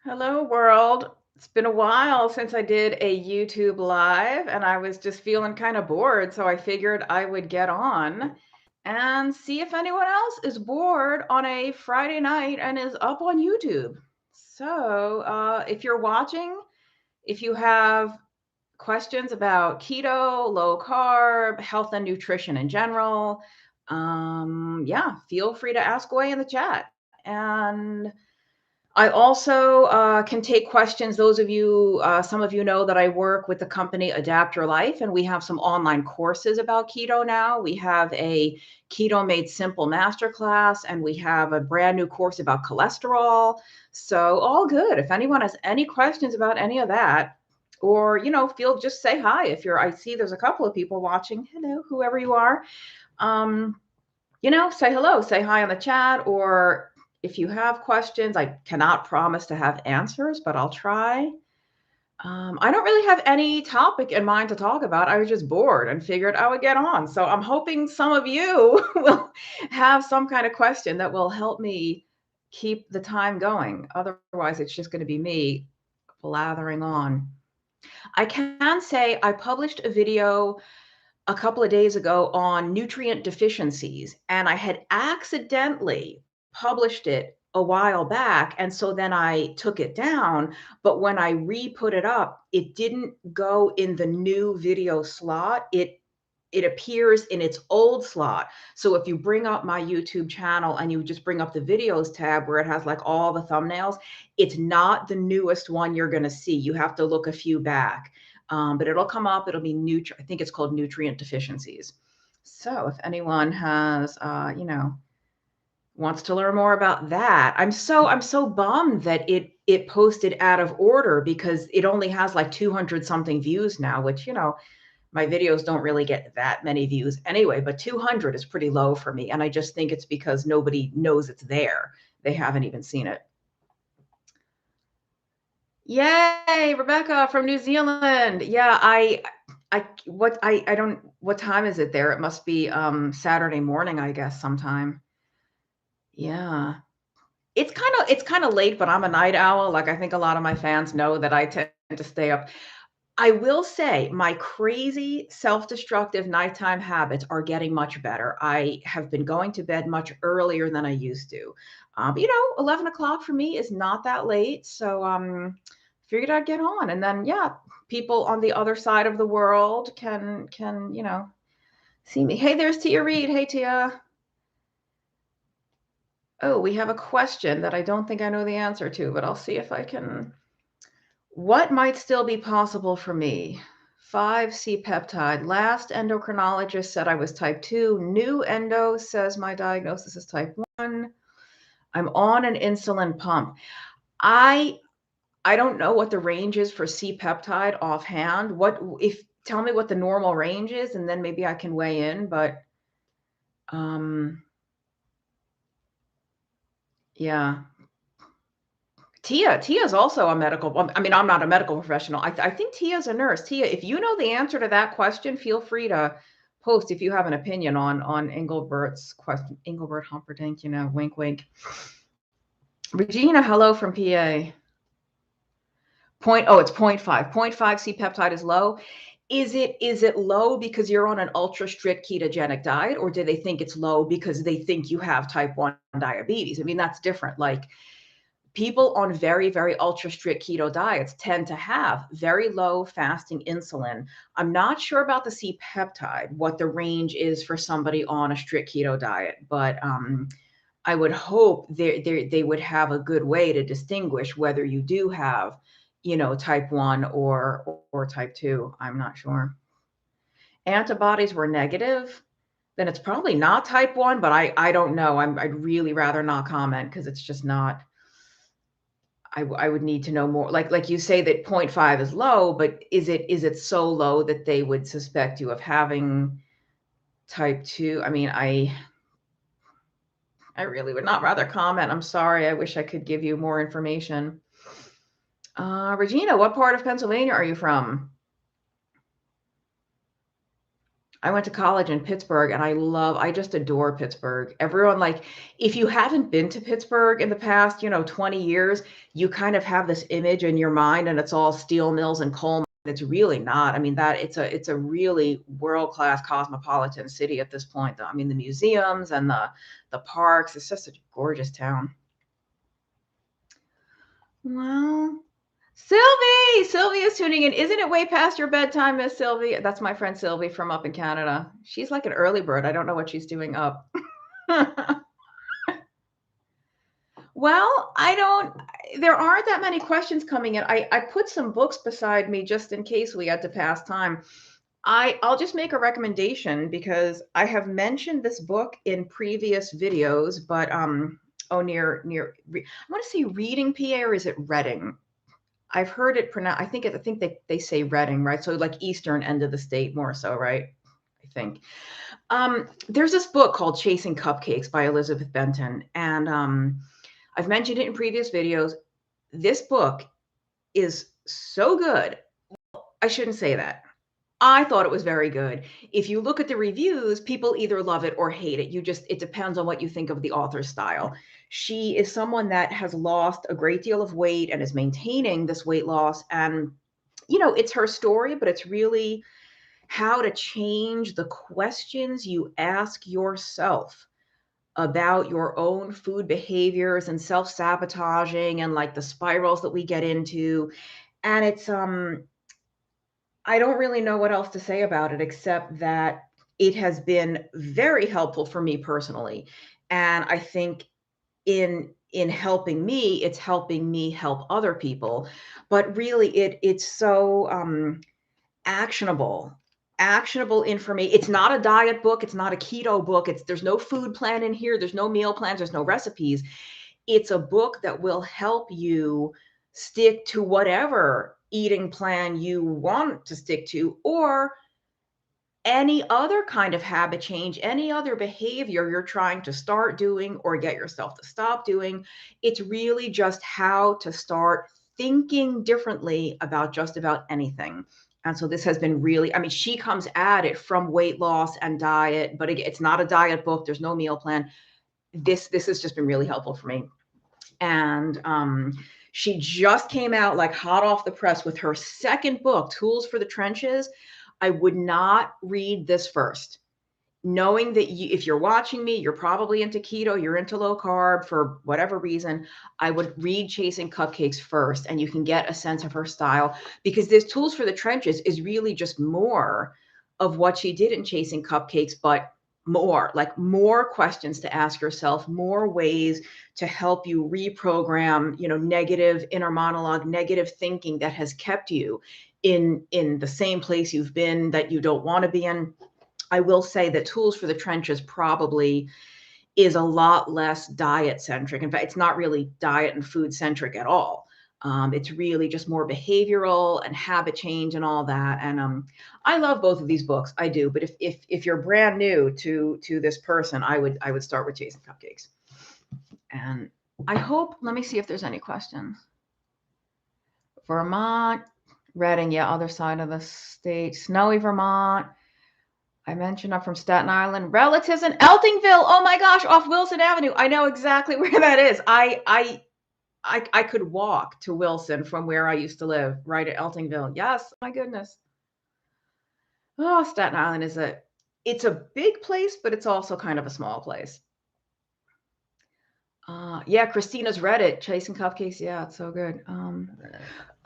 Hello, world. It's been a while since I did a YouTube live, and I was just feeling kind of bored, so I figured I would get on and see if anyone else is bored on a Friday night and is up on YouTube. So, if you're watching, if you have questions about keto, low carb, health and nutrition in general, yeah, feel free to ask away in the chat. And I also can take questions. Those of you, some of you know that I work with the company Adapt Your Life, and we have some online courses about keto now. We have a Keto Made Simple masterclass, and we have a brand new course about cholesterol. So all good. If anyone has any questions about any of that, or feel just say hi. If you're, I see there's a couple of people watching. Hello, whoever you are. Um, say hello, say hi on the chat, or if you have questions, I cannot promise to have answers, but I'll try. I don't really have any topic in mind to talk about. I was just bored and figured I would get on. So I'm hoping some of you will have some kind of question that will help me keep the time going. Otherwise, it's just going to be me blathering on. I can say I published a video a couple of days ago on nutrient deficiencies, and I had accidentally published it a while back. And so then I took it down. But when I re-put it up, it didn't go in the new video slot. It appears in its old slot. So if you bring up my YouTube channel and you just bring up the videos tab where it has like all the thumbnails, it's not the newest one you're going to see. You have to look a few back. But it'll come up. It'll be I think it's called nutrient deficiencies. So if anyone has, wants to learn more about that, I'm so bummed that it posted out of order because it only has like 200 something views now, which my videos don't really get that many views anyway, but 200 is pretty low for me. And I just think it's because nobody knows it's there. They haven't even seen it. Yay, Rebecca from New Zealand. Yeah, I don't, what time is it there? It must be Saturday morning, I guess, sometime. Yeah. It's kind of late, but I'm a night owl. Like I think a lot of my fans know that I tend to stay up. I will say my crazy self-destructive nighttime habits are getting much better. I have been going to bed much earlier than I used to. 11 o'clock for me is not that late. So figured I'd get on. And then yeah, people on the other side of the world can, see me. Hey, there's Tia Reed. Hey Tia. Oh, we have a question that I don't think I know the answer to, but I'll see if I can. What might still be possible for me? 5C-peptide. Last endocrinologist said I was type 2. New endo says my diagnosis is type 1. I'm on an insulin pump. I don't know what the range is for C-peptide offhand. Tell me what the normal range is, and then maybe I can weigh in, but yeah. Tia is also a medical. I mean, I'm not a medical professional. I think Tia's a nurse. Tia, if you know the answer to that question, feel free to post if you have an opinion on Engelbert's question. Engelbert Humperdinck, wink, wink. Regina, hello from PA. It's 0.5. 0.5 C-peptide is low. Is it low because you're on an ultra strict ketogenic diet, or do they think it's low because they think you have type 1 diabetes? I mean, that's different. Like people on very, very ultra strict keto diets tend to have very low fasting insulin. I'm not sure about the C-peptide, what the range is for somebody on a strict keto diet, but I would hope they would have a good way to distinguish whether you do have, type 1 or type 2. I'm not sure. Antibodies were negative, then it's probably not type 1, but I don't know. I'd really rather not comment because it's just not. I would need to know more. Like you say that 0.5 is low, but is it so low that they would suspect you of having type 2? I mean, I really would not rather comment. I'm sorry. I wish I could give you more information. Regina, what part of Pennsylvania are you from? I went to college in Pittsburgh and I just adore Pittsburgh. Everyone, like, if you haven't been to Pittsburgh in the past, 20 years, you kind of have this image in your mind and it's all steel mills and coal mines. It's really not. I mean, that it's a really world-class cosmopolitan city at this point. I mean, the museums and the parks, it's just a gorgeous town. Well, Sylvie is tuning in. Isn't it way past your bedtime, Miss Sylvie? That's my friend Sylvie from up in Canada. She's like an early bird. I don't know what she's doing up. Well, there aren't that many questions coming in. I put some books beside me just in case we had to pass time. I'll just make a recommendation because I have mentioned this book in previous videos, but I want to say Reading PA, or is it Reading? I've heard it pronounced. I think they say Reading, right? So like eastern end of the state more so, right? I think. There's this book called Chasing Cupcakes by Elizabeth Benton, and I've mentioned it in previous videos. This book is so good. I shouldn't say that. I thought it was very good. If you look at the reviews, people either love it or hate it. It depends on what you think of the author's style. She is someone that has lost a great deal of weight and is maintaining this weight loss. And, it's her story, but it's really how to change the questions you ask yourself about your own food behaviors and self-sabotaging and like the spirals that we get into. And it's I don't really know what else to say about it except that it has been very helpful for me personally. And I think in helping me, it's helping me help other people. But really it's so actionable information. It's not a diet book, it's not a keto book. There's no food plan in here, there's no meal plans, there's no recipes. It's a book that will help you stick to whatever eating plan you want to stick to, or any other kind of habit change, any other behavior you're trying to start doing or get yourself to stop doing. It's really just how to start thinking differently about just about anything. And so this has been really, I mean, she comes at it from weight loss and diet, but again, it's not a diet book. There's no meal plan. This has just been really helpful for me. And she just came out like hot off the press with her second book, Tools for the Trenches. I would not read this first, knowing that if you're watching me, you're probably into keto, you're into low carb for whatever reason. I would read Chasing Cupcakes first, and you can get a sense of her style, because this Tools for the Trenches is really just more of what she did in Chasing Cupcakes, but more questions to ask yourself, more ways to help you reprogram, negative inner monologue, negative thinking that has kept you in the same place you've been that you don't want to be in. I will say that Tools for the Trenches probably is a lot less diet centric. In fact, it's not really diet and food centric at all. It's really just more behavioral and habit change and all that. And I love both of these books. I do. But if you're brand new to this person, I would start with Chasing Cupcakes. And I hope, let me see if there's any questions. Vermont, Reading, yeah, other side of the state. Snowy Vermont. I mentioned I'm from Staten Island. Relatives in Eltingville. Oh my gosh, off Wilson Avenue. I know exactly where that is. I could walk to Wilson from where I used to live, right at Eltingville. Yes, my goodness. Oh, Staten Island it's a big place, but it's also kind of a small place. Yeah, Christina's read it. Chasing Cupcakes. Yeah, it's so good.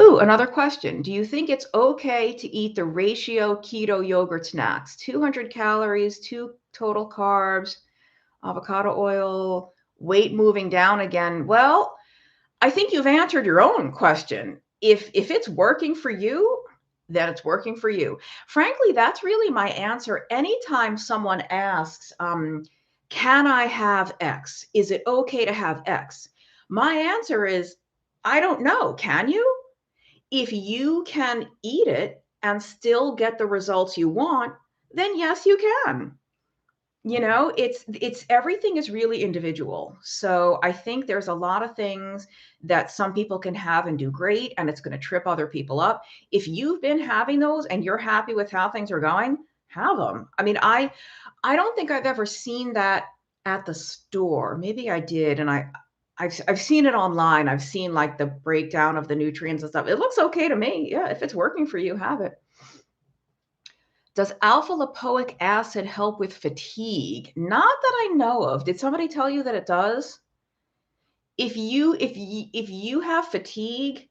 Ooh, another question. Do you think it's okay to eat the ratio keto yogurt snacks? 200 calories, 2 total carbs, avocado oil, weight moving down again. Well, I think you've answered your own question. If it's working for you, then it's working for you. Frankly, that's really my answer. Anytime someone asks, can I have X? Is it okay to have X? My answer is, I don't know. Can you? If you can eat it and still get the results you want, then yes, you can. It's everything is really individual. So I think there's a lot of things that some people can have and do great, and it's going to trip other people up. If you've been having those and you're happy with how things are going, have them. I mean, I don't think I've ever seen that at the store. Maybe I did, and I've seen it online. I've seen like the breakdown of the nutrients and stuff. It looks okay to me. Yeah, if it's working for you, have it. Does alpha lipoic acid help with fatigue? Not that I know of. Did somebody tell you that it does? If you have fatigue,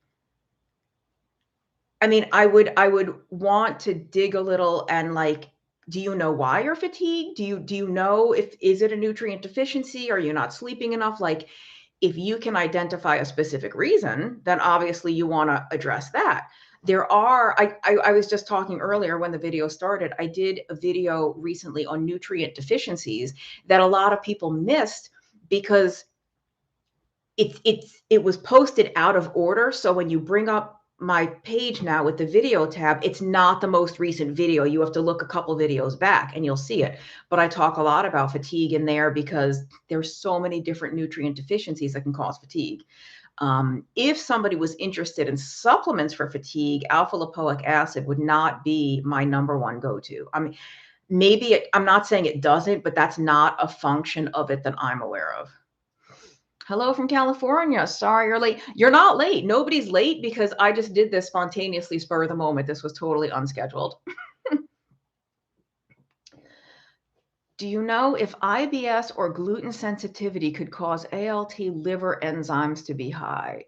I mean, I would want to dig a little and like, do you know why you're fatigued? Do you know if is it a nutrient deficiency? Are you not sleeping enough? Like, if you can identify a specific reason, then obviously you want to address that. There are, I was just talking earlier when the video started. I did a video recently on nutrient deficiencies that a lot of people missed because it was posted out of order. So when you bring up my page now with the video tab, it's not the most recent video. You have to look a couple videos back and you'll see it. But I talk a lot about fatigue in there because there's so many different nutrient deficiencies that can cause fatigue. If somebody was interested in supplements for fatigue, alpha lipoic acid would not be my number one go-to. I mean, I'm not saying it doesn't, but that's not a function of it that I'm aware of. Hello from California. Sorry you're late. You're not late. Nobody's late because I just did this spontaneously, spur of the moment. This was totally unscheduled. Do you know if IBS or gluten sensitivity could cause ALT liver enzymes to be high?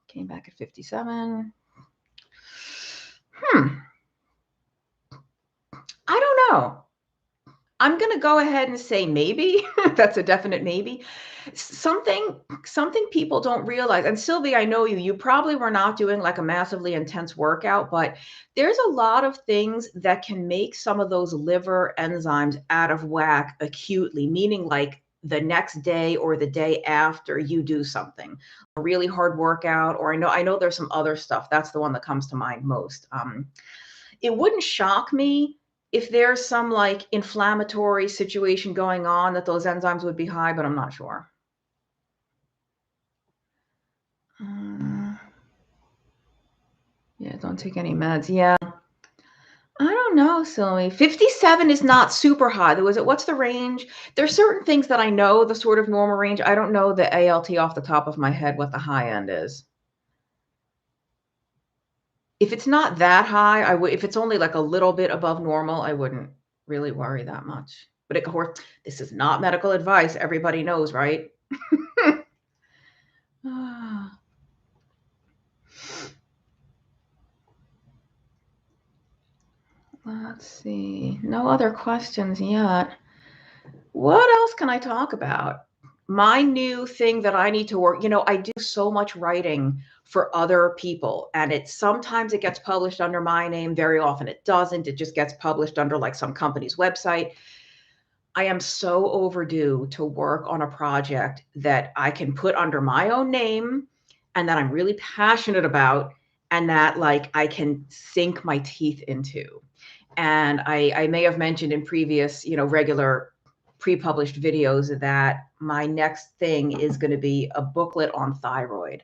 Came back at 57. I don't know. I'm going to go ahead and say maybe. That's a definite maybe. Something people don't realize, and Sylvie, I know you probably were not doing like a massively intense workout, but there's a lot of things that can make some of those liver enzymes out of whack acutely, meaning like the next day or the day after you do something, a really hard workout, or I know there's some other stuff. That's the one that comes to mind most. It wouldn't shock me if there's some like inflammatory situation going on that those enzymes would be high, but I'm not sure. Yeah, don't take any meds. Yeah. I don't know, Sylvie. 57 is not super high. What's the range? There's certain things that I know the sort of normal range. I don't know the ALT off the top of my head, what the high end is. If it's not that high, if it's only like a little bit above normal, I wouldn't really worry that much. But of course, this is not medical advice. Everybody knows, right? Let's see. No other questions yet. What else can I talk about? My new thing that I need to work, I do so much writing for other people, and sometimes it gets published under my name. Very often it doesn't. It just gets published under like some company's website. I am so overdue to work on a project that I can put under my own name and that I'm really passionate about and that like I can sink my teeth into. And I may have mentioned in previous, regular pre-published videos that my next thing is going to be a booklet on thyroid.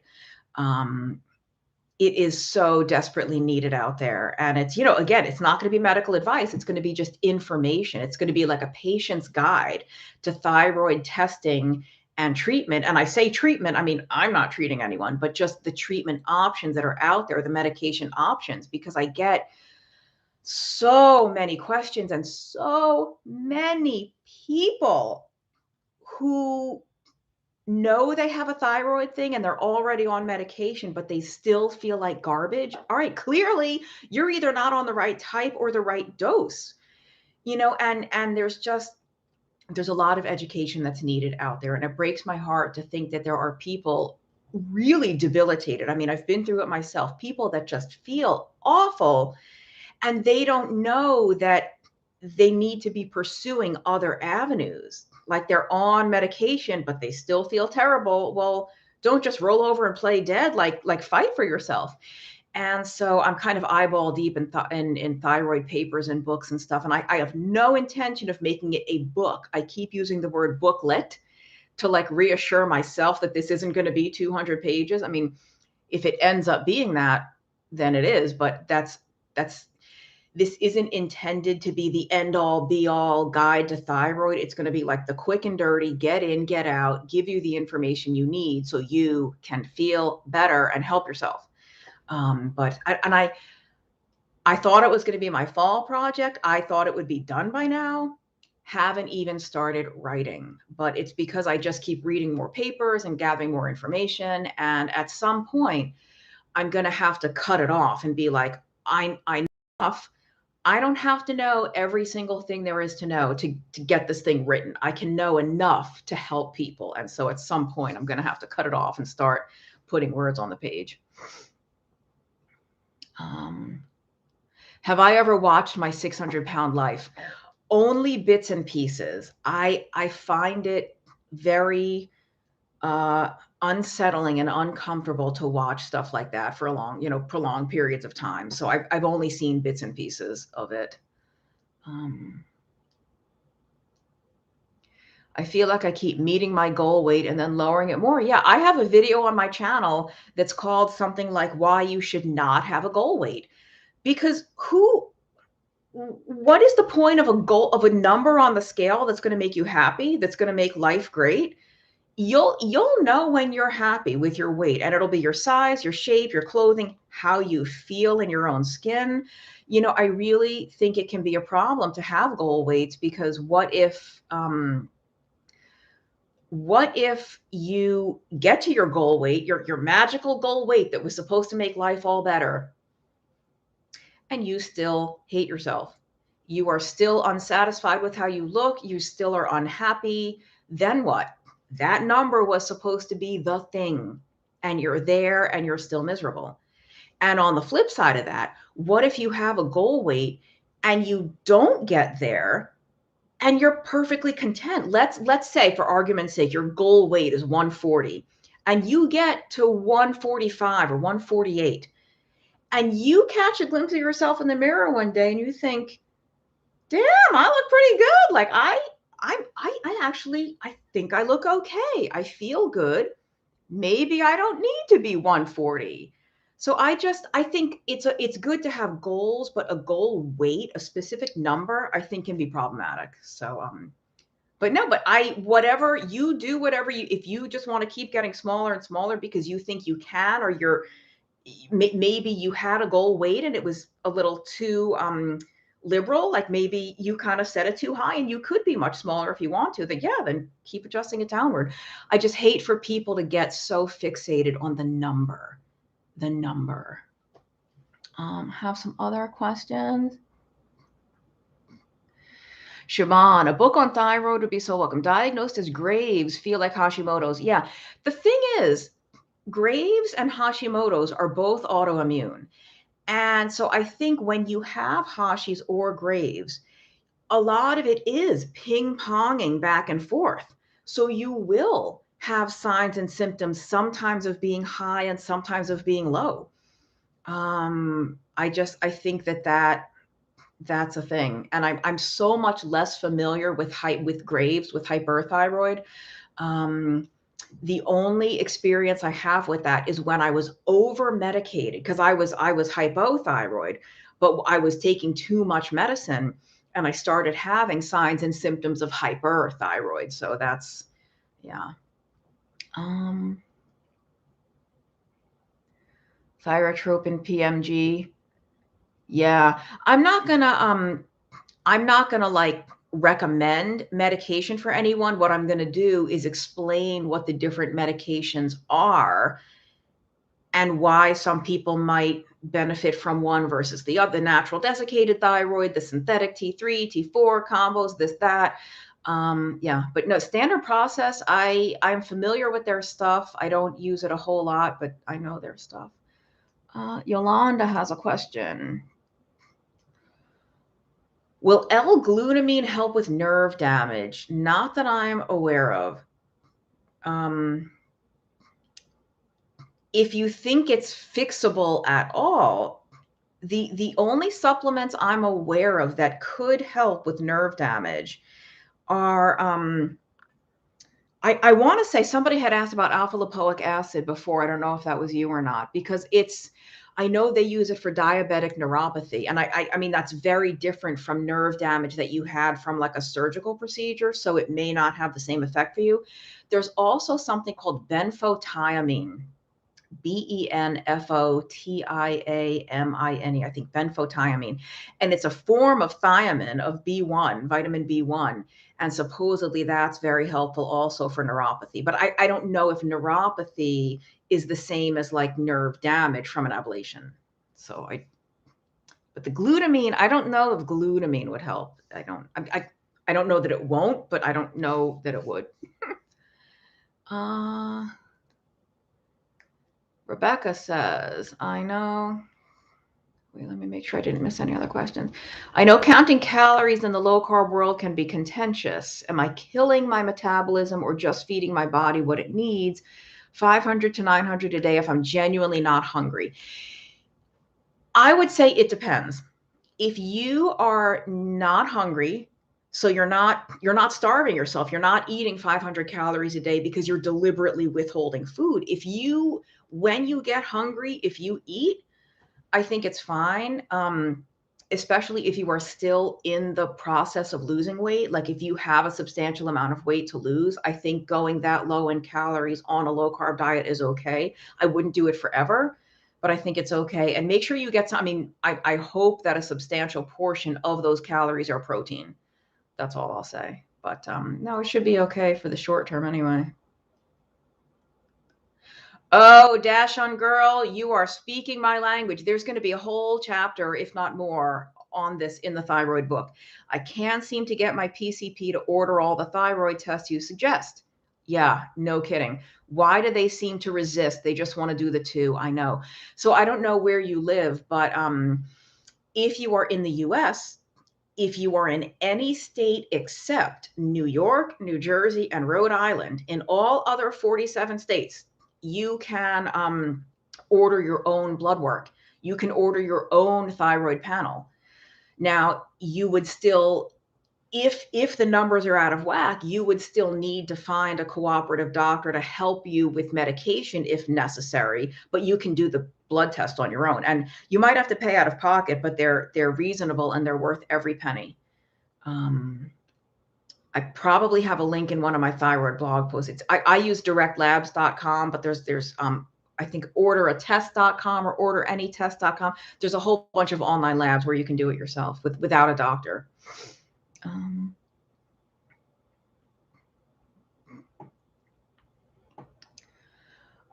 It is so desperately needed out there. And it's, again, it's not going to be medical advice. It's going to be just information. It's going to be like a patient's guide to thyroid testing and treatment. And I say treatment, I mean, I'm not treating anyone, but just the treatment options that are out there, the medication options, because I get so many questions and so many people who know they have a thyroid thing and they're already on medication, but they still feel like garbage. All right, clearly you're either not on the right type or the right dose, and there's a lot of education that's needed out there. And it breaks my heart to think that there are people really debilitated. I mean, I've been through it myself, people that just feel awful and they don't know that they need to be pursuing other avenues. Like they're on medication, but they still feel terrible. Well, don't just roll over and play dead, like fight for yourself. And so I'm kind of eyeball deep in thyroid papers and books and stuff. And I have no intention of making it a book. I keep using the word booklet to like reassure myself that this isn't going to be 200 pages. I mean, if it ends up being that, then it is, but this isn't intended to be the end all be all guide to thyroid. It's going to be like the quick and dirty, get in, get out, give you the information you need so you can feel better and help yourself. I thought it was going to be my fall project. I thought it would be done by now. Haven't even started writing, but it's because I just keep reading more papers and gathering more information. And at some point, I'm going to have to cut it off and be like, I know enough. I don't have to know every single thing there is to know to get this thing written. I can know enough to help people. And so at some point, I'm going to have to cut it off and start putting words on the page. Have I ever watched My 600-Pound Life? Only bits and pieces. I find it very unsettling and uncomfortable to watch stuff like that for prolonged periods of time. So I've only seen bits and pieces of it. I feel like I keep meeting my goal weight and then lowering it more. Yeah, I have a video on my channel that's called something like Why You Should Not Have a Goal Weight. Because what is the point of a number on the scale that's going to make you happy, that's going to make life great? You'll know when you're happy with your weight, and it'll be your size, your shape, your clothing, how you feel in your own skin. I really think it can be a problem to have goal weights, because what if you get to your goal weight, your magical goal weight that was supposed to make life all better, and you still hate yourself? You are still unsatisfied with how you look. You still are unhappy. Then what? That number was supposed to be the thing, and you're there and you're still miserable. And on the flip side of that, what if you have a goal weight and you don't get there and you're perfectly content? Let's say, for argument's sake, your goal weight is 140 and you get to 145 or 148, and you catch a glimpse of yourself in the mirror one day and you think, damn, I look pretty good. Like I think I look okay. I feel good. Maybe I don't need to be 140. So I think it's good to have goals, but a goal weight, a specific number, I think can be problematic. So whatever you do, if you just want to keep getting smaller and smaller because you think you can, or maybe you had a goal weight and it was a little too liberal, like maybe you kind of set it too high and you could be much smaller if you want to, then keep adjusting it downward. I just hate for people to get so fixated on the number. Have some other questions. Shaman, a book on thyroid would be so welcome. Diagnosed as Graves, feel like Hashimoto's. Yeah, the thing is, Graves and Hashimoto's are both autoimmune. And so I think when you have Hashis or Graves, a lot of it is ping-ponging back and forth. So you will have signs and symptoms, sometimes of being high and sometimes of being low. I think that's a thing. And I'm so much less familiar with Graves, with hyperthyroid. The only experience I have with that is when I was over medicated, because I was hypothyroid, but I was taking too much medicine and I started having signs and symptoms of hyperthyroid. So that's, yeah. Thyrotropin PMG. Yeah, I'm not gonna like recommend medication for anyone. What I'm going to do is explain what the different medications are and why some people might benefit from one versus the other. The natural desiccated thyroid, the synthetic T3, T4 combos, this, that. Yeah, but no, standard process. I'm familiar with their stuff. I don't use it a whole lot, but I know their stuff. Yolanda has a question. Will L-glutamine help with nerve damage? Not that I'm aware of. If you think it's fixable at all, the only supplements I'm aware of that could help with nerve damage are, I want to say somebody had asked about alpha lipoic acid before. I don't know if that was you or not, because I know they use it for diabetic neuropathy. And I mean, that's very different from nerve damage that you had from like a surgical procedure. So it may not have the same effect for you. There's also something called benfotiamine. Benfotiamine, I think benfotiamine. And it's a form of thiamine of B1, vitamin B1. And supposedly that's very helpful also for neuropathy. But I don't know if neuropathy is the same as like nerve damage from an ablation. But the glutamine, I don't know if glutamine would help. I don't know that it won't, but I don't know that it would. Rebecca says, I know. Wait, let me make sure I didn't miss any other questions. I know counting calories in the low carb world can be contentious. Am I killing my metabolism or just feeding my body what it needs? 500 to 900 a day if I'm genuinely not hungry. I would say it depends. If you are not hungry, so you're not starving yourself, you're not eating 500 calories a day because you're deliberately withholding food. When you get hungry, if you eat, I think it's fine. Especially if you are still in the process of losing weight. Like if you have a substantial amount of weight to lose, I think going that low in calories on a low carb diet is okay. I wouldn't do it forever, but I think it's okay. And make sure you get some, I mean, I hope that a substantial portion of those calories are protein. That's all I'll say. But no, it should be okay for the short term anyway. Oh, Dash on Girl, you are speaking my language. There's going to be a whole chapter, if not more, on this in the thyroid book. I can't seem to get my PCP to order all the thyroid tests you suggest. Yeah, no kidding. Why do they seem to resist? They just want to do the two. I know. So I don't know where you live, but if you are in the US, if you are in any state except New York, New Jersey, and Rhode Island, in all other 47 states, you can order your own blood work. You can order your own thyroid panel. Now, you would still, if the numbers are out of whack, you would still need to find a cooperative doctor to help you with medication if necessary, but you can do the blood test on your own. And you might have to pay out of pocket, but they're reasonable and they're worth every penny. I probably have a link in one of my thyroid blog posts. I use directlabs.com, but there's I think orderatest.com or orderanytest.com. There's a whole bunch of online labs where you can do it yourself without a doctor.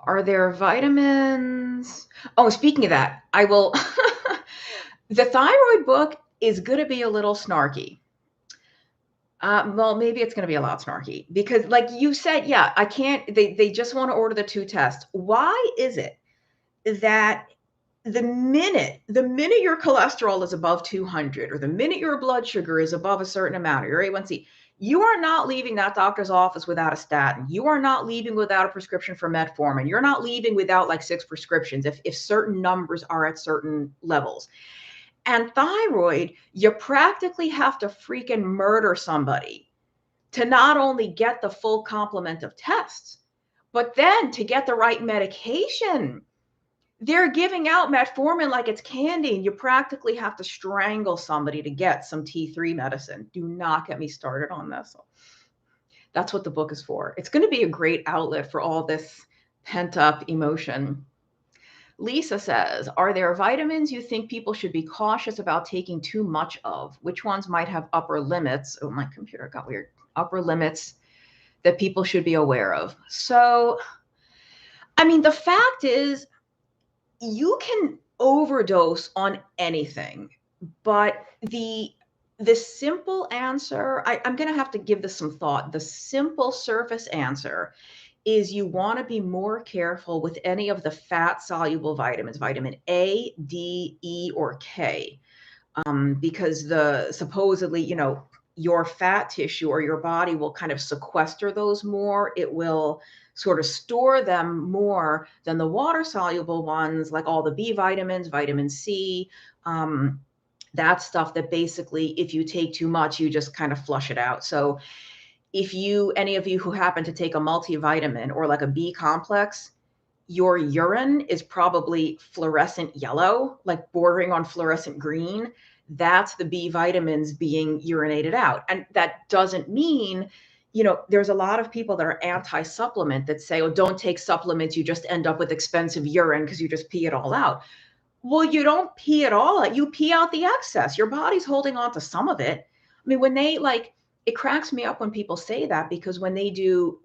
Are there vitamins? Oh, speaking of that, I will. The thyroid book is going to be a little snarky. Well, maybe it's going to be a lot snarky because, like you said, yeah, I can't. They just want to order the two tests. Why is it that the minute your cholesterol is above 200 or the minute your blood sugar is above a certain amount, or your A1C, you are not leaving that doctor's office without a statin. You are not leaving without a prescription for metformin. You're not leaving without like 6 prescriptions if certain numbers are at certain levels. And thyroid, you practically have to freaking murder somebody to not only get the full complement of tests, but then to get the right medication. They're giving out metformin like it's candy, and you practically have to strangle somebody to get some T3 medicine. Do not get me started on this. That's what the book is for. It's going to be a great outlet for all this pent-up emotion. Lisa says, are there vitamins you think people should be cautious about taking too much of? Which ones might have upper limits? Oh, my computer got weird. Upper limits that people should be aware of. So, I mean, the fact is, you can overdose on anything, but the simple answer, I'm going to have to give this some thought. The simple surface answer is you want to be more careful with any of the fat soluble vitamins, vitamin A, D, E, or K, because supposedly, your fat tissue or your body will kind of sequester those more. It will sort of store them more than the water soluble ones, like all the B vitamins, vitamin C, that stuff that basically, if you take too much, you just kind of flush it out. So if any of you who happen to take a multivitamin or like a B complex, your urine is probably fluorescent yellow, like bordering on fluorescent green. That's the B vitamins being urinated out. And that doesn't mean, there's a lot of people that are anti-supplement that say, oh, don't take supplements. You just end up with expensive urine because you just pee it all out. Well, you don't pee it all out. You pee out the excess. Your body's holding on to some of it. I mean, when they it cracks me up when people say that, because when they do,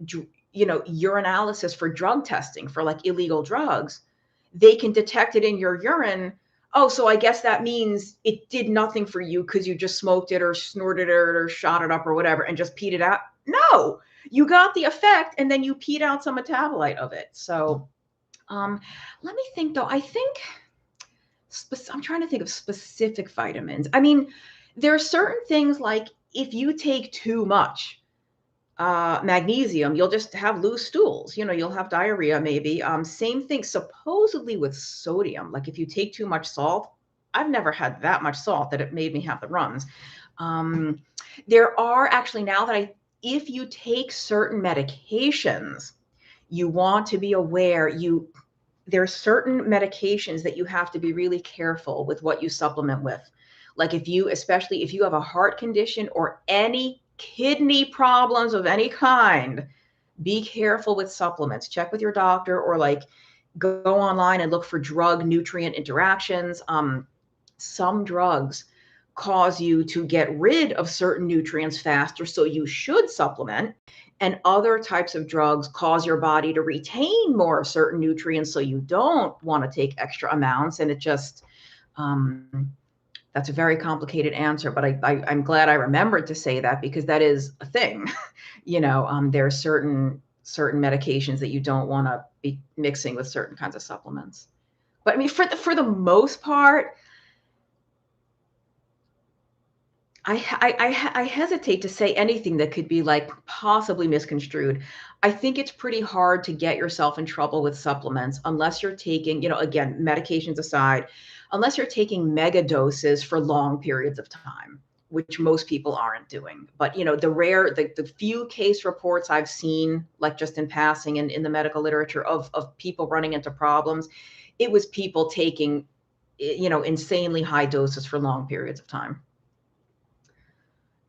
urinalysis for drug testing for like illegal drugs, they can detect it in your urine. Oh, so I guess that means it did nothing for you because you just smoked it or snorted it or shot it up or whatever and just peed it out. No, you got the effect and then you peed out some metabolite of it. So let me think though. I think I'm trying to think of specific vitamins. I mean, there are certain things like if you take too much magnesium, you'll just have loose stools. You'll have diarrhea maybe. Same thing supposedly with sodium. Like if you take too much salt, I've never had that much salt that it made me have the runs. There are actually, now that if you take certain medications, you want to be aware there are certain medications that you have to be really careful with what you supplement with. Like especially if you have a heart condition or any kidney problems of any kind, be careful with supplements. Check with your doctor or go online and look for drug nutrient interactions. Some drugs cause you to get rid of certain nutrients faster, so you should supplement. And other types of drugs cause your body to retain more certain nutrients, so you don't want to take extra amounts. And it just, that's a very complicated answer, but I'm glad I remembered to say that, because that is a thing. There are certain medications that you don't want to be mixing with certain kinds of supplements. But I mean, for the most part, I hesitate to say anything that could be possibly misconstrued. I think it's pretty hard to get yourself in trouble with supplements unless you're taking, again, medications aside, unless you're taking mega doses for long periods of time, which most people aren't doing. But, the few case reports I've seen, just in passing and in the medical literature of people running into problems, it was people taking, insanely high doses for long periods of time.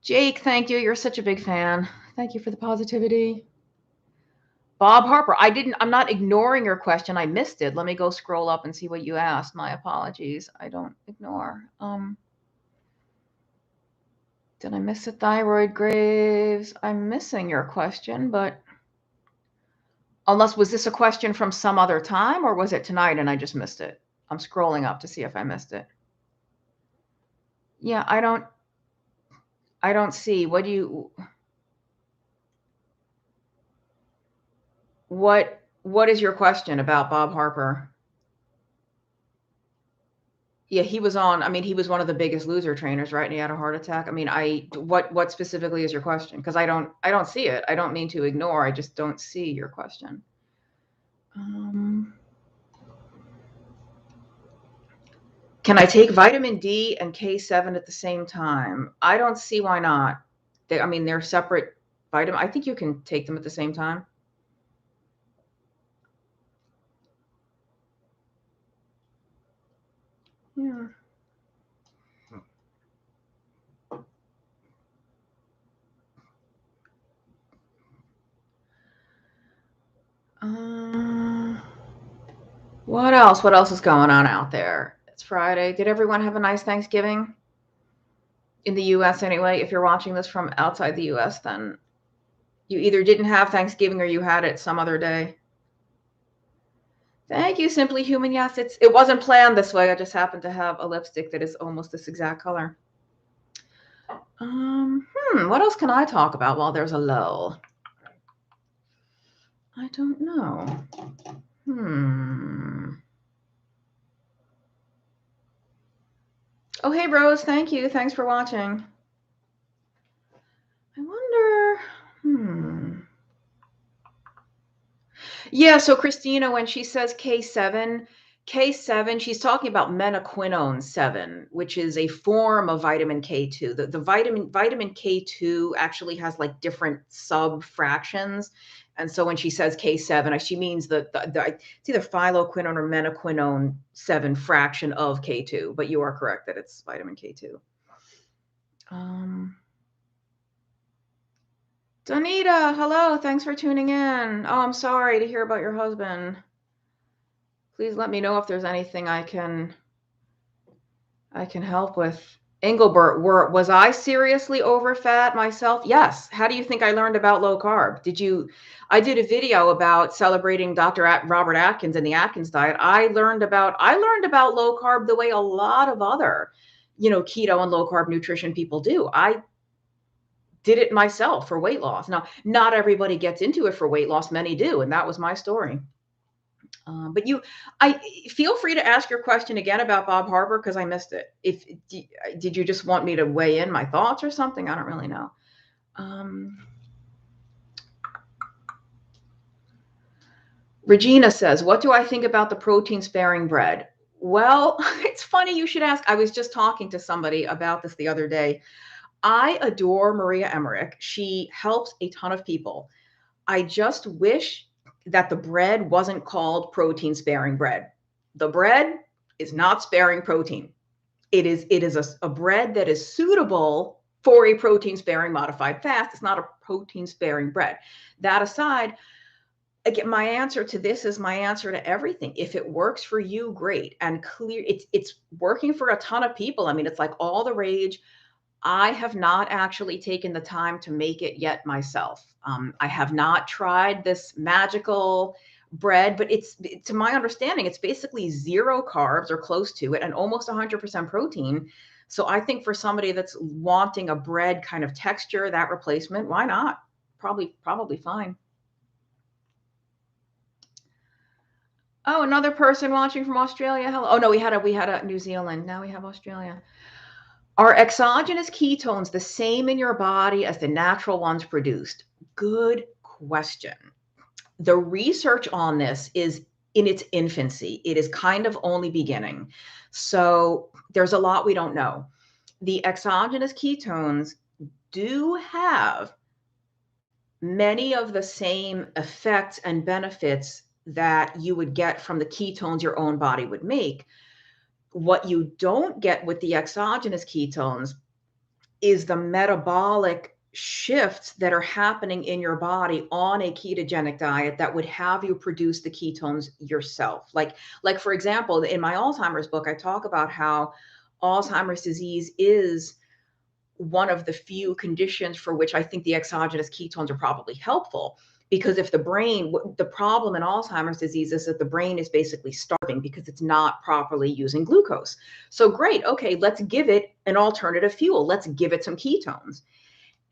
Jake, thank you. You're such a big fan. Thank you for the positivity. Bob Harper, I'm not ignoring your question. I missed it. Let me go scroll up and see what you asked. My apologies. I don't ignore. Did I miss a thyroid, Graves? I'm missing your question, but was this a question from some other time, or was it tonight and I just missed it? I'm scrolling up to see if I missed it. Yeah, I don't see. What is your question about Bob Harper? Yeah, he was one of the Biggest Loser trainers, right? And he had a heart attack. I mean, what specifically is your question? Because I don't see it. I don't mean to ignore. I just don't see your question. Can I take vitamin D and K7 at the same time? I don't see why not. They're separate vitamins. I think you can take them at the same time. Yeah. What else? What else is going on out there? It's Friday. Did everyone have a nice Thanksgiving? In the US anyway. If you're watching this from outside the US, then you either didn't have Thanksgiving or you had it some other day. Thank you, Simply Human. Yes, it wasn't planned this way. I just happened to have a lipstick that is almost this exact color. What else can I talk about while there's a lull? I don't know. Oh, hey, Rose. Thank you. Thanks for watching. I wonder. Yeah, so Christina, when she says K7, she's talking about menaquinone 7, which is a form of vitamin K2. The vitamin K2 actually has different sub fractions. And so when she says K7, she means it's either phylloquinone or menaquinone 7 fraction of K2, but you are correct that it's vitamin K2. Donita, hello. Thanks for tuning in. Oh, I'm sorry to hear about your husband. Please let me know if there's anything I can help with. Engelbert, was I seriously overfat myself? Yes. How do you think I learned about low carb? I did a video about celebrating Dr. Robert Atkins and the Atkins diet. I learned about low carb the way a lot of other, keto and low carb nutrition people do. I did it myself for weight loss. Now, not everybody gets into it for weight loss. Many do. And that was my story. But I feel free to ask your question again about Bob Harbour because I missed it. Did you just want me to weigh in my thoughts or something? I don't really know. Regina says, what do I think about the protein sparing bread? Well, it's funny you should ask. I was just talking to somebody about this the other day. I adore Maria Emmerich. She helps a ton of people. I just wish that the bread wasn't called protein sparing bread. The bread is not sparing protein. It is a bread that is suitable for a protein sparing modified fast. It's not a protein sparing bread. That aside, again, my answer to this is my answer to everything. If it works for you, great. And clear, it's working for a ton of people. I mean, it's like all the rage. I have not actually taken the time to make it yet myself. I have not tried this magical bread, but to my understanding, it's basically 0 carbs or close to it and almost 100% protein. So I think for somebody that's wanting a bread kind of texture, that replacement, why not? Probably fine. Oh, another person watching from Australia. Hello. Oh no, we had a New Zealand. Now we have Australia. Are exogenous ketones the same in your body as the natural ones produced? Good question. The research on this is in its infancy. It is kind of only beginning. So there's a lot we don't know. The exogenous ketones do have many of the same effects and benefits that you would get from the ketones your own body would make. What you don't get with the exogenous ketones is the metabolic shifts that are happening in your body on a ketogenic diet that would have you produce the ketones yourself. Like for example, in my Alzheimer's book, I talk about how Alzheimer's disease is one of the few conditions for which I think the exogenous ketones are probably helpful. Because if the problem in Alzheimer's disease is that the brain is basically starving because it's not properly using glucose. So great, okay, let's give it an alternative fuel. Let's give it some ketones.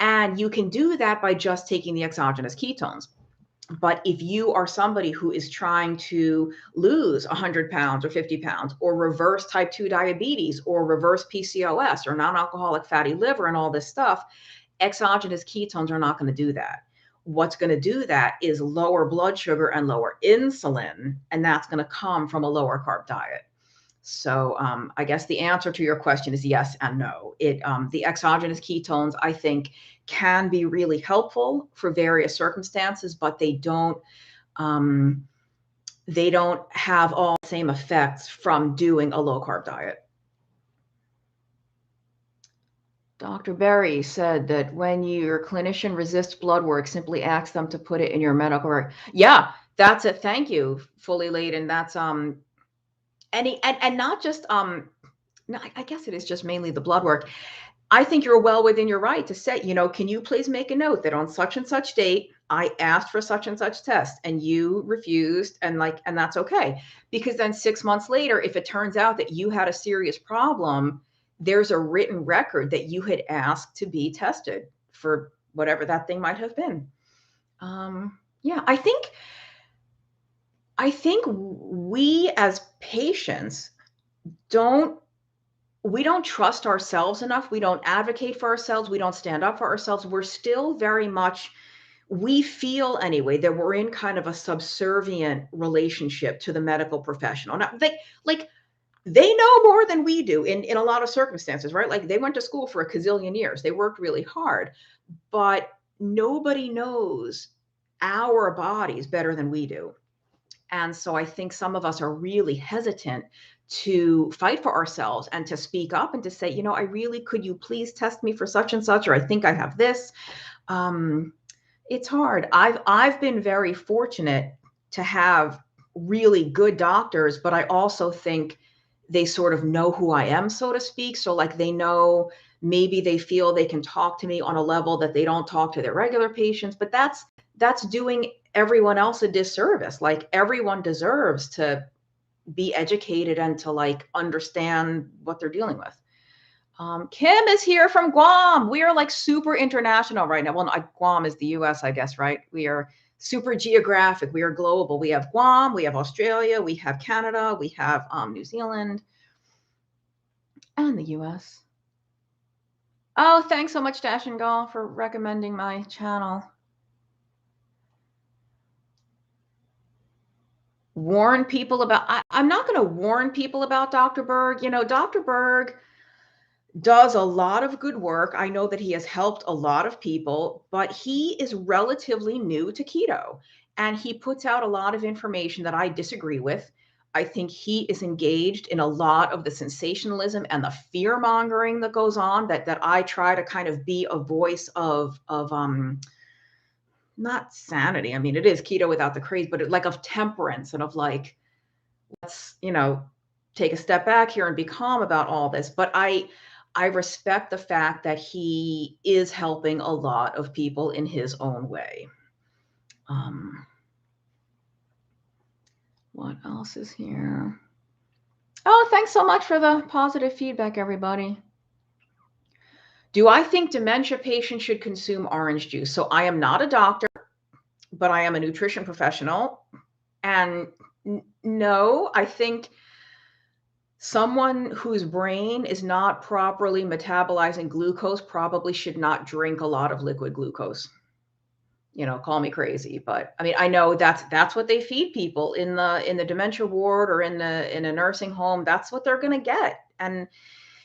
And you can do that by just taking the exogenous ketones. But if you are somebody who is trying to lose 100 pounds or 50 pounds or reverse type 2 diabetes or reverse PCOS or non-alcoholic fatty liver and all this stuff, exogenous ketones are not going to do that. What's going to do that is lower blood sugar and lower insulin, and that's going to come from a lower carb diet. So I guess the answer to your question is yes and no. The exogenous ketones, I think, can be really helpful for various circumstances, but they don't have all the same effects from doing a low carb diet. Dr. Berry said that when your clinician resists blood work, simply ask them to put it in your medical record. Yeah, that's it. Thank you, fully laden. That's and not just no, I guess it is just mainly the blood work. I think you're well within your right to say, can you please make a note that on such and such date I asked for such and such test and you refused, and that's okay. Because then 6 months later, if it turns out that you had a serious problem, there's a written record that you had asked to be tested for whatever that thing might have been. Yeah, I think we as patients we don't trust ourselves enough. We don't advocate for ourselves. We don't stand up for ourselves. We're still very much, we feel anyway, that we're in kind of a subservient relationship to the medical professional. Now, they know more than we do in a lot of circumstances, right? Like they went to school for a gazillion years. They worked really hard, but nobody knows our bodies better than we do. And so I think some of us are really hesitant to fight for ourselves and to speak up and to say, could you please test me for such and such, or I think I have this. It's hard. I've been very fortunate to have really good doctors, but I also think they sort of know who I am, so to speak. So like they know, maybe they feel they can talk to me on a level that they don't talk to their regular patients, but that's doing everyone else a disservice. Like everyone deserves to be educated and to like understand what they're dealing with. Kim is here from Guam. We are like super international right now. Well, no, Guam is the US, I guess, right? We are super geographic. We are global. We have Guam, we have Australia, we have Canada, we have New Zealand, and the US. Oh, thanks so much, Dash and Gall, for recommending my channel. Warn people about, I'm not going to warn people about Dr. Berg. Dr. Berg does a lot of good work. I know that he has helped a lot of people, but he is relatively new to keto and he puts out a lot of information that I disagree with. I think he is engaged in a lot of the sensationalism and the fear mongering that goes on that I try to kind of be a voice of not sanity. I mean, it is keto without the craze, but like of temperance and of like, let's, take a step back here and be calm about all this. But I respect the fact that he is helping a lot of people in his own way. What else is here? Oh, thanks so much for the positive feedback, everybody. Do I think dementia patients should consume orange juice? So I am not a doctor, but I am a nutrition professional. And no, I think someone whose brain is not properly metabolizing glucose probably should not drink a lot of liquid glucose. Call me crazy, but I mean, I know that's what they feed people in the dementia ward or in a nursing home. That's what they're going to get. And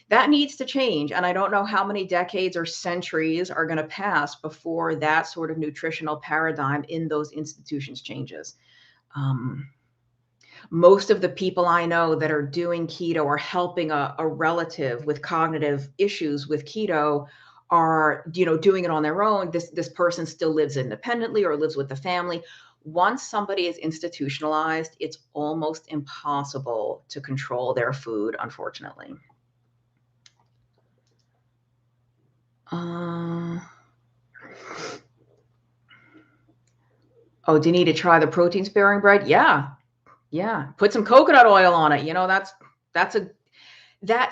that needs to change. And I don't know how many decades or centuries are going to pass before that sort of nutritional paradigm in those institutions changes. Most of the people I know that are doing keto or helping a relative with cognitive issues with keto are, doing it on their own. This person still lives independently or lives with the family. Once somebody is institutionalized, it's almost impossible to control their food, unfortunately. Oh, do you need to try the protein sparing bread? Yeah. Put some coconut oil on it.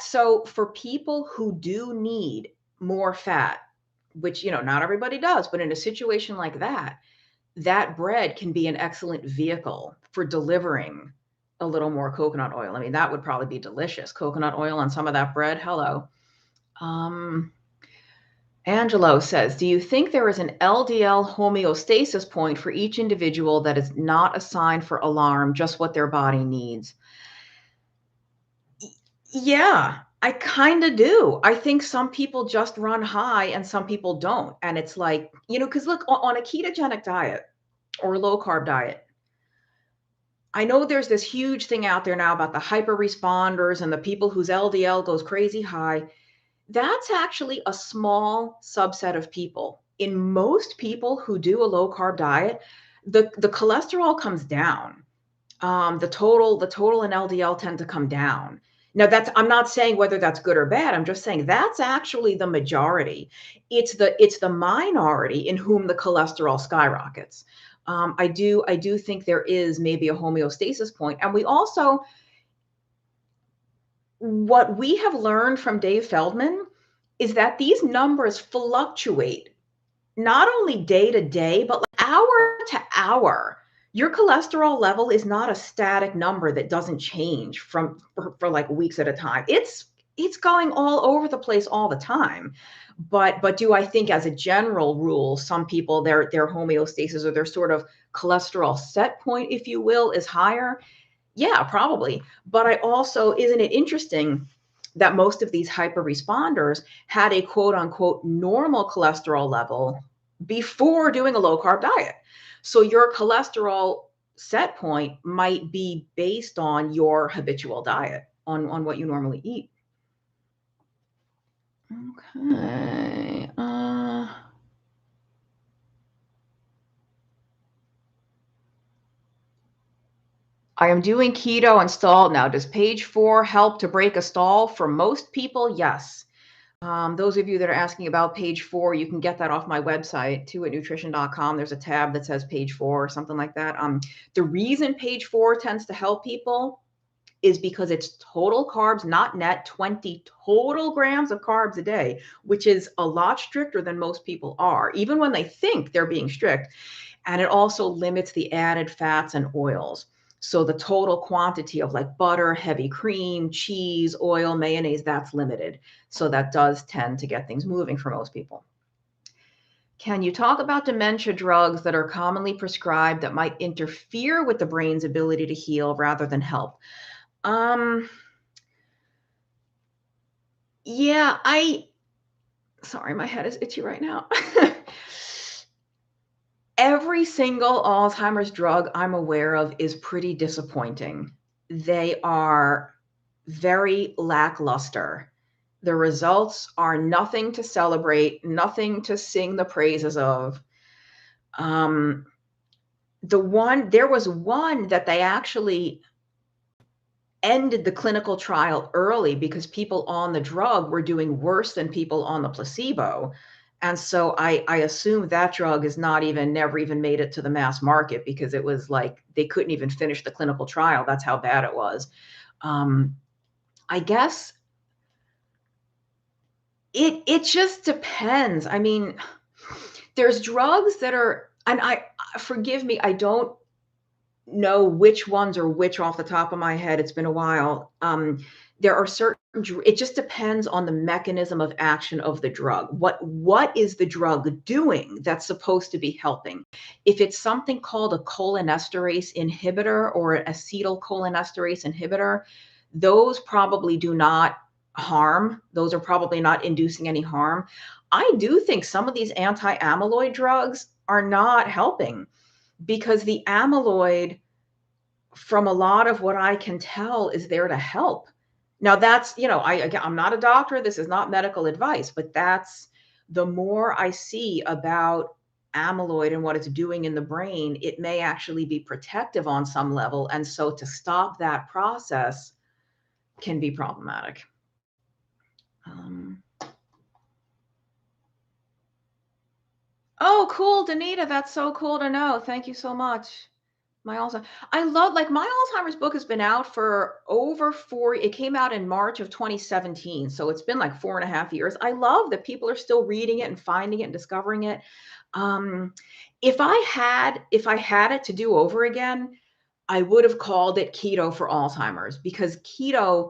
So for people who do need more fat, which, not everybody does, but in a situation like that bread can be an excellent vehicle for delivering a little more coconut oil. I mean, that would probably be delicious. Coconut oil on some of that bread. Hello. Angelo says, do you think there is an LDL homeostasis point for each individual that is not a sign for alarm, just what their body needs? Yeah, I kind of do. I think some people just run high and some people don't. And it's like, because look, on a ketogenic diet or a low carb diet, I know there's this huge thing out there now about the hyper responders and the people whose LDL goes crazy high. That's actually a small subset of people. In most people who do a low carb diet, the cholesterol comes down. The total and LDL tend to come down. Now I'm not saying whether that's good or bad. I'm just saying that's actually the majority. It's the minority in whom the cholesterol skyrockets. I do think there is maybe a homeostasis point. And we also, what we have learned from Dave Feldman is that these numbers fluctuate not only day to day, but like hour to hour. Your cholesterol level is not a static number that doesn't change for like weeks at a time. It's going all over the place all the time. But do I think as a general rule, some people, their homeostasis or their sort of cholesterol set point, if you will, is higher? Yeah, probably. But I also, isn't it interesting that most of these hyper responders had a quote unquote normal cholesterol level before doing a low carb diet. So your cholesterol set point might be based on your habitual diet, on what you normally eat. Okay. I am doing keto and stalled now. Does page 4 help to break a stall? For most people, yes. Those of you that are asking about page 4, you can get that off my website, twoatnutrition.com. There's a tab that says page 4 or something like that. The reason page 4 tends to help people is because it's total carbs, not net, 20 total grams of carbs a day, which is a lot stricter than most people are, even when they think they're being strict. And it also limits the added fats and oils. So the total quantity of like butter, heavy cream, cheese, oil, mayonnaise, that's limited. So that does tend to get things moving for most people. Can you talk about dementia drugs that are commonly prescribed that might interfere with the brain's ability to heal rather than help? Yeah, sorry, my head is itchy right now. Every single Alzheimer's drug I'm aware of is pretty disappointing. They are very lackluster. The results are nothing to celebrate, nothing to sing the praises of. There was one that they actually ended the clinical trial early because people on the drug were doing worse than people on the placebo. And so I assume that drug is never even made it to the mass market because it was like they couldn't even finish the clinical trial. That's how bad it was. I guess it just depends. I mean, there's drugs that are, and forgive me, I don't know which ones are which off the top of my head. It's been a while. There are certain, it just depends on the mechanism of action of the drug. What is the drug doing that's supposed to be helping? If it's something called a cholinesterase inhibitor or an acetylcholinesterase inhibitor, those probably do not harm. Those are probably not inducing any harm. I do think some of these anti-amyloid drugs are not helping because the amyloid, from a lot of what I can tell, is there to help. Now that's, I'm not a doctor. This is not medical advice, but that's the more I see about amyloid and what it's doing in the brain, it may actually be protective on some level. And so to stop that process can be problematic. Oh, cool, Danita. That's so cool to know. Thank you so much. I love, like, my Alzheimer's book has been out for over 4. It came out in March of 2017. So it's been like 4.5 years. I love that people are still reading it and finding it and discovering it. If I had it to do over again, I would have called it Keto for Alzheimer's, because keto,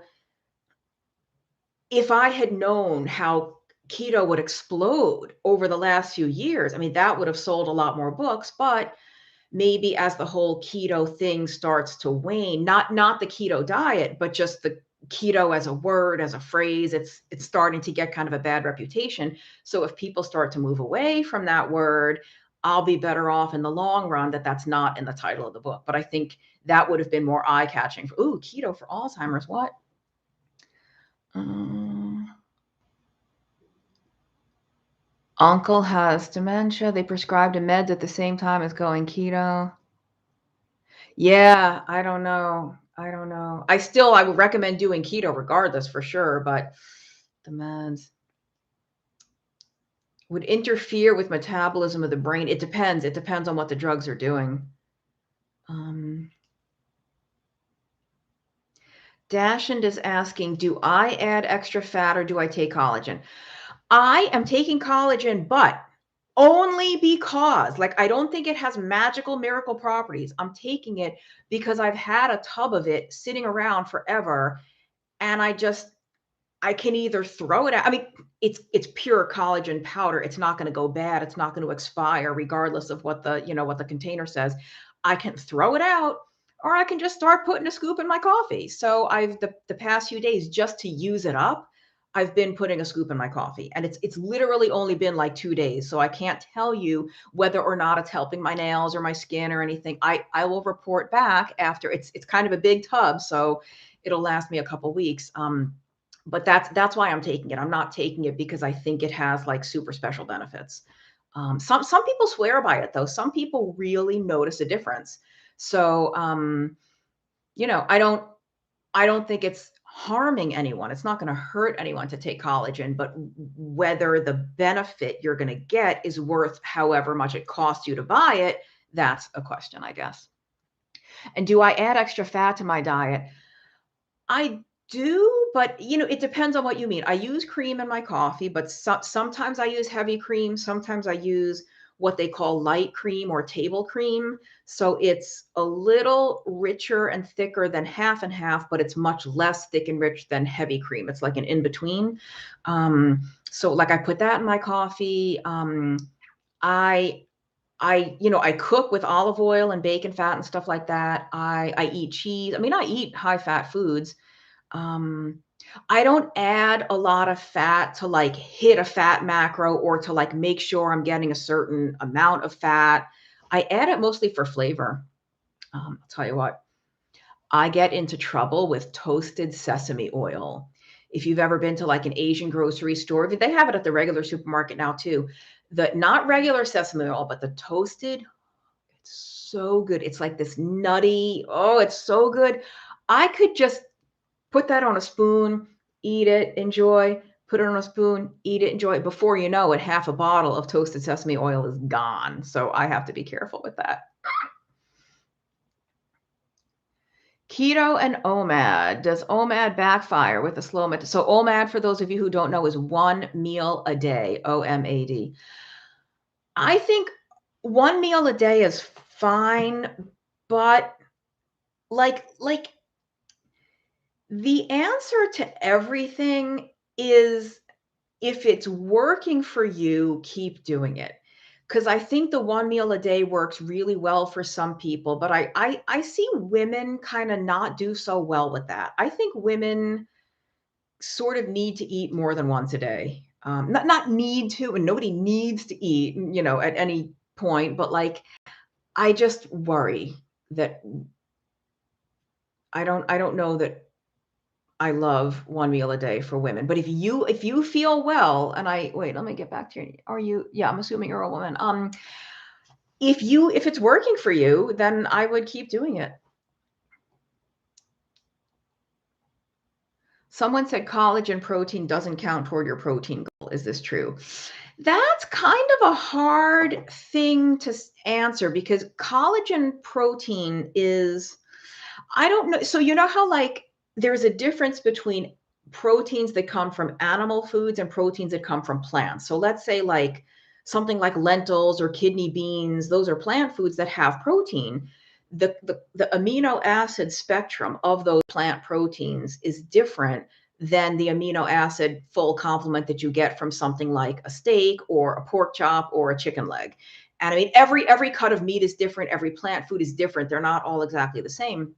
if I had known how keto would explode over the last few years, I mean, that would have sold a lot more books. But maybe as the whole keto thing starts to wane, not the keto diet, but just the keto as a word, as a phrase, it's starting to get kind of a bad reputation. So if people start to move away from that word, I'll be better off in the long run that that's not in the title of the book. But I think that would have been more eye-catching. Ooh, keto for Alzheimer's, what? Uncle has dementia. They prescribed him meds at the same time as going keto. Yeah, I don't know. I would recommend doing keto regardless, for sure, but the meds would interfere with metabolism of the brain. It depends. It depends on what the drugs are doing. Dashend is asking, do I add extra fat or do I take collagen? I am taking collagen, but only because, like, I don't think it has magical miracle properties. I'm taking it because I've had a tub of it sitting around forever, and I can either throw it out. I mean, it's pure collagen powder. It's not going to go bad. It's not going to expire regardless of what the container says. I can throw it out, or I can just start putting a scoop in my coffee. So I've the past few days, just to use it up, I've been putting a scoop in my coffee, and it's literally only been like 2 days, so I can't tell you whether or not it's helping my nails or my skin or anything. I will report back after. It's kind of a big tub, so it'll last me a couple weeks. But that's why I'm taking it. I'm not taking it because I think it has like super special benefits. Some people swear by it though. Some people really notice a difference. So you know, I don't think it's harming anyone. It's not going to hurt anyone to take collagen, but whether the benefit you're going to get is worth however much it costs you to buy it, that's a question, I guess. And do I add extra fat to my diet? I do, but you know, it depends on what you mean. I use cream in my coffee, but sometimes I use heavy cream. Sometimes I use what they call light cream or table cream. So it's a little richer and thicker than half and half, but it's much less thick and rich than heavy cream. It's like an in between. So like I put that in my coffee. I you know, I cook with olive oil and bacon fat and stuff like that. I eat cheese. I mean, I eat high fat foods. Um, I don't add a lot of fat to like hit a fat macro or to like make sure I'm getting a certain amount of fat. I add it mostly for flavor. I'll tell you what, I get into trouble with toasted sesame oil. If you've ever been to like an Asian grocery store, they have it at the regular supermarket now too. The not regular sesame oil, but the toasted, it's so good. It's like this nutty, oh, it's so good. I could just put that on a spoon, eat it, enjoy, put it on a spoon, eat it, enjoy. Before you know it, half a bottle of toasted sesame oil is gone. So I have to be careful with that. Keto and OMAD. Does OMAD backfire with a slow met? So OMAD, for those of you who don't know, is 1 meal a day, OMAD. I think 1 meal a day is fine, but like the answer to everything is if it's working for you, keep doing it. Because I think the 1 meal a day works really well for some people, but I see women kind of not do so well with that. I think women sort of need to eat more than once a day. Not need to, and nobody needs to eat, you know, at any point, but like I just worry that I don't know that I love 1 meal a day for women. But if you feel well, and I wait, let me get back to you. Are you? Yeah, I'm assuming you're a woman. If it's working for you, then I would keep doing it. Someone said collagen protein doesn't count toward your protein goal. Is this true? That's kind of a hard thing to answer because collagen protein is, I don't know. So you know how like there's a difference between proteins that come from animal foods and proteins that come from plants. So let's say like something like lentils or kidney beans, those are plant foods that have protein. The amino acid spectrum of those plant proteins is different than the amino acid full complement that you get from something like a steak or a pork chop or a chicken leg. And I mean, every cut of meat is different. Every plant food is different. They're not all exactly the same.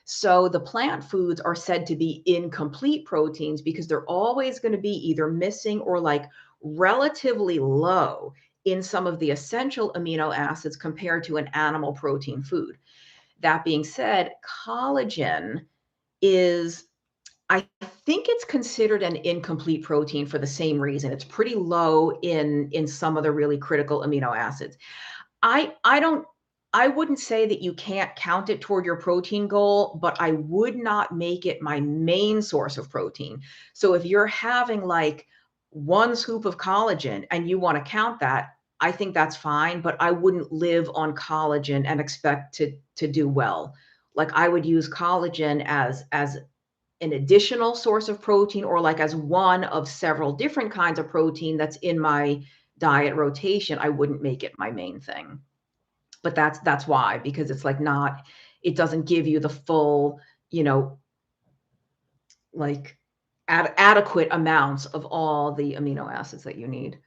So the plant foods are said to be incomplete proteins because they're always going to be either missing or like relatively low in some of the essential amino acids compared to an animal protein food. That being said, collagen is, I think it's considered an incomplete protein for the same reason. It's pretty low in some of the really critical amino acids. I don't I wouldn't say that you can't count it toward your protein goal, but I would not make it my main source of protein. So if you're having like 1 scoop of collagen and you want to count that, I think that's fine, but I wouldn't live on collagen and expect to do well. Like I would use collagen as an additional source of protein or like as one of several different kinds of protein that's in my diet rotation. I wouldn't make it my main thing. But that's why, because it's like not, it doesn't give you the full, you know, like adequate amounts of all the amino acids that you need.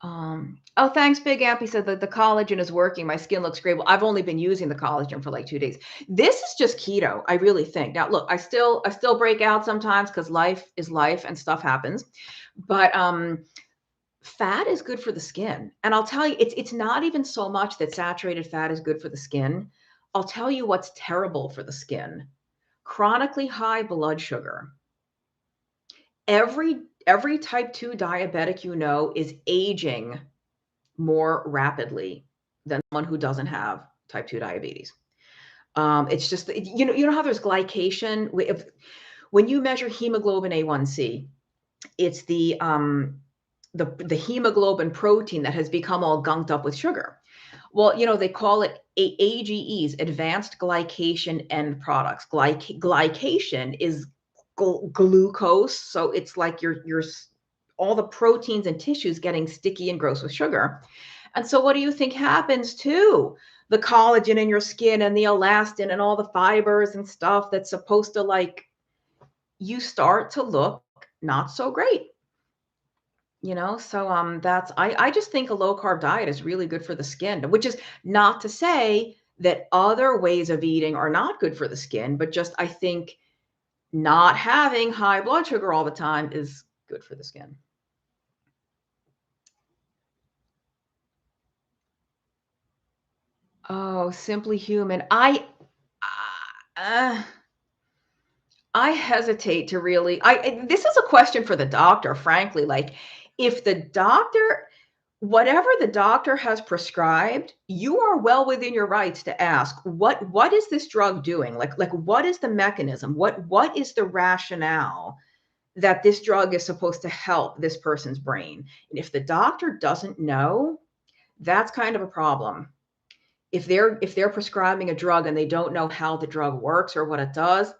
Oh, thanks, Big Amp. He said that the collagen is working. My skin looks great. Well, I've only been using the collagen for like 2 days. This is just keto, I really think. Now, look, I still break out sometimes because life is life and stuff happens. But fat is good for the skin. And I'll tell you, it's not even so much that saturated fat is good for the skin. I'll tell you what's terrible for the skin. Chronically high blood sugar. Every type 2 diabetic is aging more rapidly than someone who doesn't have type 2 diabetes. It's just, you know how there's glycation? When you measure hemoglobin A1C, it's the hemoglobin protein that has become all gunked up with sugar. Well, they call it AGEs, advanced glycation end products. Glycation is glucose, so it's like your all the proteins and tissues getting sticky and gross with sugar. And so what do you think happens to the collagen in your skin and the elastin and all the fibers and stuff that's supposed to you start to look not so great, so that's I just think a low carb diet is really good for the skin, which is not to say that other ways of eating are not good for the skin, but just I think not having high blood sugar all the time is good for the skin. Oh, Simply Human. Uh, I hesitate to really. This is a question for the doctor, frankly. Like, if the doctor, whatever the doctor has prescribed, you are well within your rights to ask, what is this drug doing? Like what is the mechanism? What is the rationale that this drug is supposed to help this person's brain? And if the doctor doesn't know, that's kind of a problem. If they're prescribing a drug and they don't know how the drug works or what it does,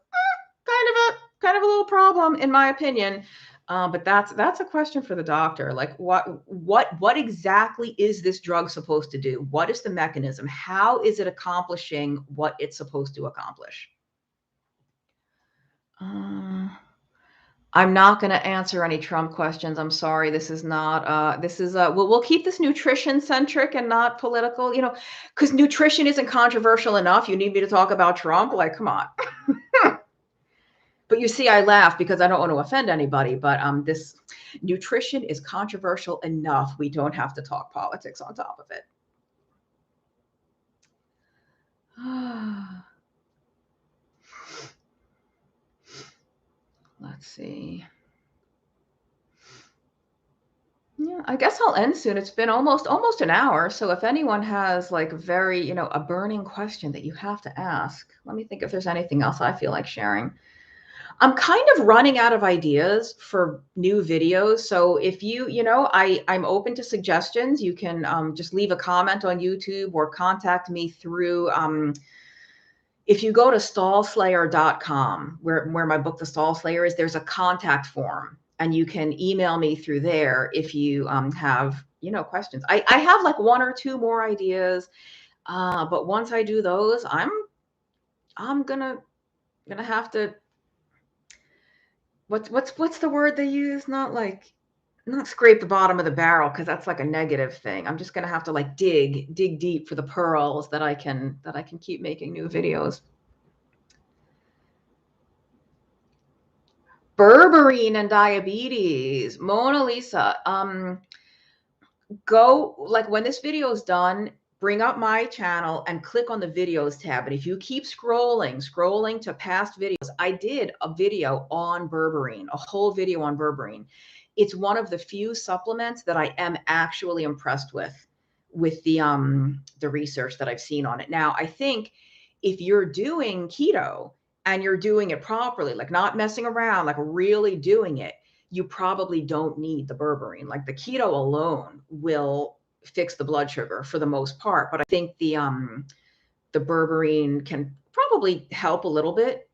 kind of a little problem in my opinion. But that's a question for the doctor. Like what exactly is this drug supposed to do? What is the mechanism? How is it accomplishing what it's supposed to accomplish? I'm not going to answer any Trump questions. I'm sorry. This is not, we'll keep this nutrition centric and not political, because nutrition isn't controversial enough. You need me to talk about Trump? Like, come on. But you see, I laugh because I don't want to offend anybody, but this nutrition is controversial enough. We don't have to talk politics on top of it. Let's see. Yeah, I guess I'll end soon. It's been almost an hour. So if anyone has like very, a burning question that you have to ask, let me think if there's anything else I feel like sharing. I'm kind of running out of ideas for new videos. So if I'm open to suggestions. You can just leave a comment on YouTube or contact me through, if you go to stallslayer.com, where my book, The Stall Slayer, is, there's a contact form. And you can email me through there if you have, questions. I have like one or two more ideas, but once I do those, I'm gonna have to. What's the word they use? Not scrape the bottom of the barrel, because that's like a negative thing. I'm just gonna have to like dig deep for the pearls that I can keep making new videos. Berberine and diabetes. Mona Lisa. Go, like, when this video is done, bring up my channel and click on the videos tab. And if you keep scrolling to past videos, I did a video on berberine, a whole video on berberine. It's one of the few supplements that I am actually impressed with the research that I've seen on it. Now, I think if you're doing keto and you're doing it properly, like not messing around, like really doing it, you probably don't need the berberine. Like the keto alone will fix the blood sugar for the most part. But I think the berberine can probably help a little bit.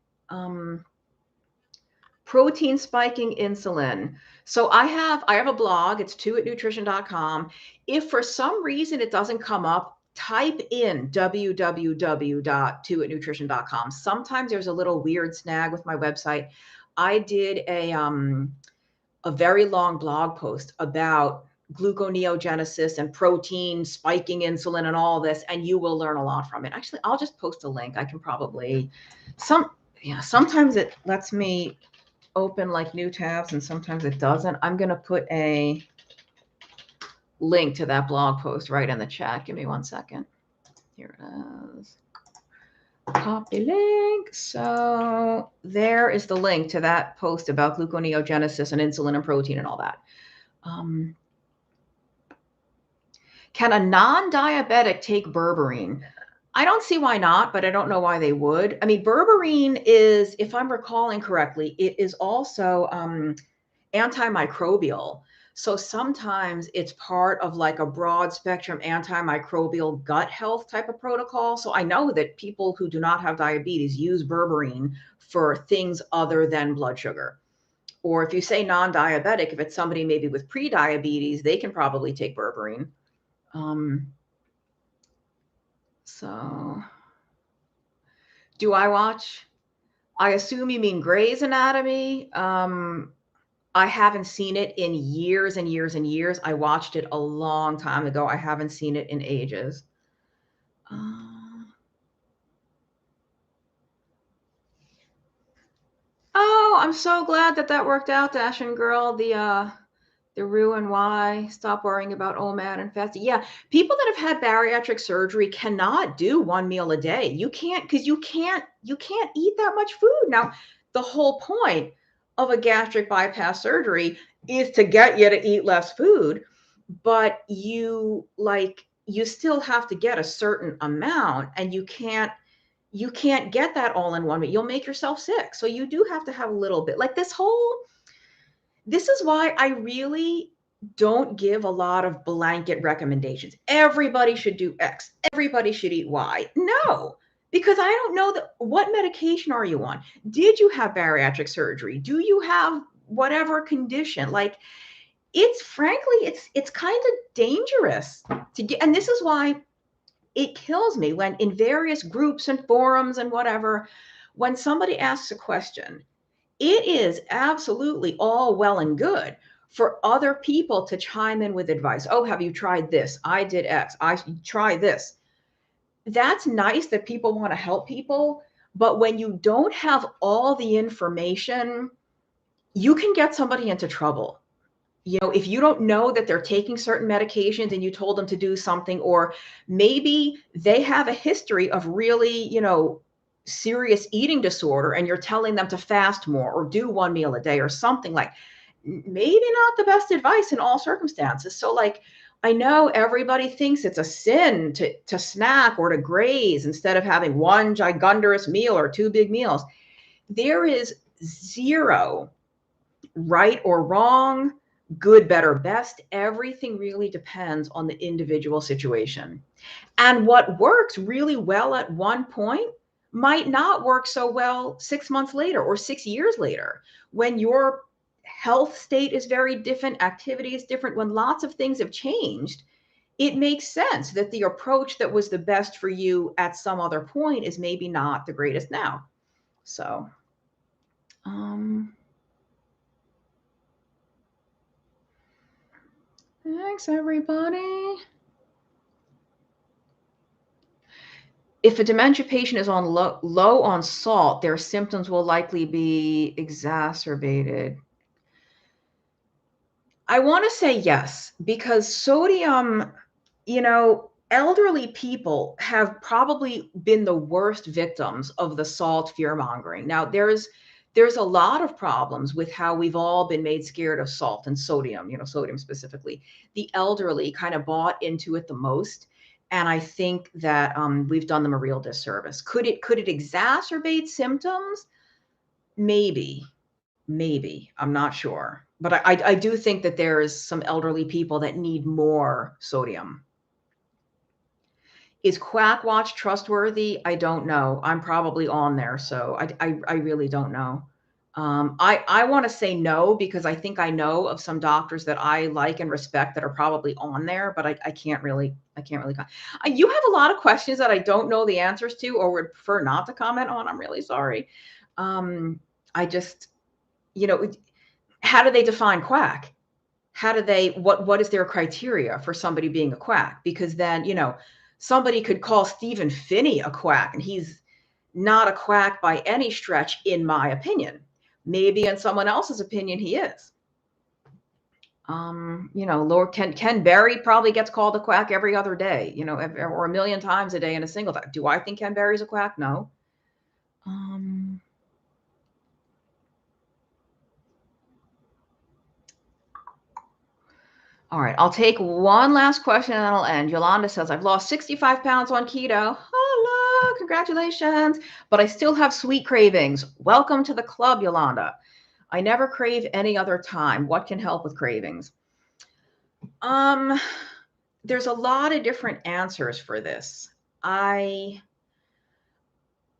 Protein spiking insulin. So I have a blog. It's 2atnutrition.com. If for some reason it doesn't come up, type in www.2atnutrition.com. Sometimes there's a little weird snag with my website. I did a very long blog post about gluconeogenesis and protein spiking insulin and all this, and you will learn a lot from it. Actually, I'll just post a link. I can probably sometimes it lets me open like new tabs and sometimes it doesn't. I'm going to put a link to that blog post right in the chat. Give me 1 second. Here it is. Copy link. So there is the link to that post about gluconeogenesis and insulin and protein and all that. Can a non-diabetic take berberine? I don't see why not, but I don't know why they would. I mean, berberine is, if I'm recalling correctly, it is also antimicrobial. So sometimes it's part of like a broad spectrum antimicrobial gut health type of protocol. So I know that people who do not have diabetes use berberine for things other than blood sugar. Or if you say non-diabetic, if it's somebody maybe with pre-diabetes, they can probably take berberine. So do I watch? I assume you mean Grey's Anatomy. I haven't seen it in years and years and years. I watched it a long time ago. I haven't seen it in ages. Oh, I'm so glad that worked out, Dashin Girl. The Rue and Why, stop worrying about OMAD and fasting. Yeah, people that have had bariatric surgery cannot do one meal a day. You can't, because you can't eat that much food. Now, the whole point of a gastric bypass surgery is to get you to eat less food, but you still have to get a certain amount, and you can't get that all in one meal. You'll make yourself sick. So you do have to have a little bit. Like this is why I really don't give a lot of blanket recommendations. Everybody should do X. Everybody should eat Y. No, because I don't know what medication are you on? Did you have bariatric surgery? Do you have whatever condition? Like, it's frankly, it's kind of dangerous to get. And this is why it kills me when in various groups and forums and whatever, when somebody asks a question, it is absolutely all well and good for other people to chime in with advice. Oh, have you tried this? I did X. I try this. That's nice that people want to help people. But when you don't have all the information, you can get somebody into trouble. You know, if you don't know that they're taking certain medications and you told them to do something, or maybe they have a history of really, serious eating disorder and you're telling them to fast more or do one meal a day or something, like maybe not the best advice in all circumstances. So like, I know everybody thinks it's a sin to snack or to graze instead of having one gigundrous meal or two big meals. There is zero right or wrong, good, better, best. Everything really depends on the individual situation. And what works really well at one point might not work so well 6 months later or 6 years later, when your health state is very different, activity is different, when lots of things have changed. It makes sense that the approach that was the best for you at some other point is maybe not the greatest now. So, thanks, everybody. If a dementia patient is on low on salt, their symptoms will likely be exacerbated. I want to say yes, because sodium, elderly people have probably been the worst victims of the salt fear mongering. Now, there's a lot of problems with how we've all been made scared of salt and sodium, sodium specifically. The elderly kind of bought into it the most. And I think that we've done them a real disservice. Could it exacerbate symptoms? Maybe. I'm not sure. But I do think that there is some elderly people that need more sodium. Is Quack Watch trustworthy? I don't know. I'm probably on there, so I really don't know. I want to say no, because I think I know of some doctors that I like and respect that are probably on there, but I can't really. You have a lot of questions that I don't know the answers to, or would prefer not to comment on. I'm really sorry. I just, how do they define quack? how do they, what is their criteria for somebody being a quack? Because then, somebody could call Stephen Finney a quack, and he's not a quack by any stretch, in my opinion. Maybe in someone else's opinion, he is. Lord Ken Berry probably gets called a quack every other day, or a million times a day in a single day. Do I think Ken Berry's a quack? No. All right, I'll take one last question and then I'll end. Yolanda says, I've lost 65 pounds on keto. Hello, congratulations. But I still have sweet cravings. Welcome to the club, Yolanda. I never crave any other time. What can help with cravings? There's a lot of different answers for this.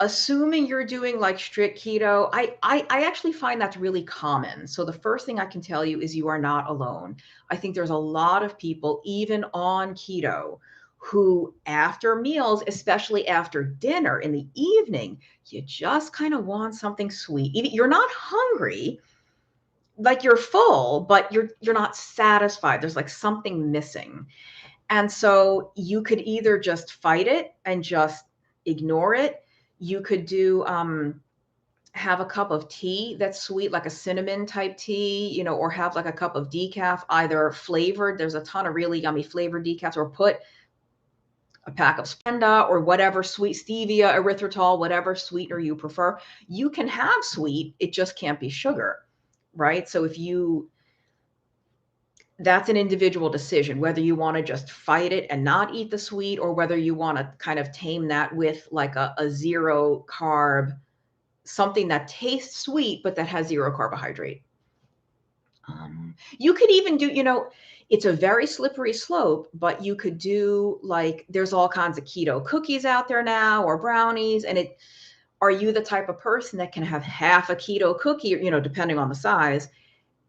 Assuming you're doing like strict keto, I actually find that's really common. So the first thing I can tell you is you are not alone. I think there's a lot of people, even on keto, who after meals, especially after dinner in the evening, you just kind of want something sweet. You're not hungry, like you're full, but you're not satisfied. There's like something missing. And so you could either just fight it and just ignore it. You could do have a cup of tea that's sweet, like a cinnamon type tea, or have like a cup of decaf, either flavored. There's a ton of really yummy flavored decafs, or put a pack of Splenda or whatever sweet, stevia, erythritol, whatever sweetener you prefer. You can have sweet, it just can't be sugar, right? So that's an individual decision, whether you want to just fight it and not eat the sweet, or whether you want to kind of tame that with like a zero carb, something that tastes sweet, but that has zero carbohydrate. You could even do, it's a very slippery slope, but you could do like, there's all kinds of keto cookies out there now, or brownies. And are you the type of person that can have half a keto cookie, depending on the size,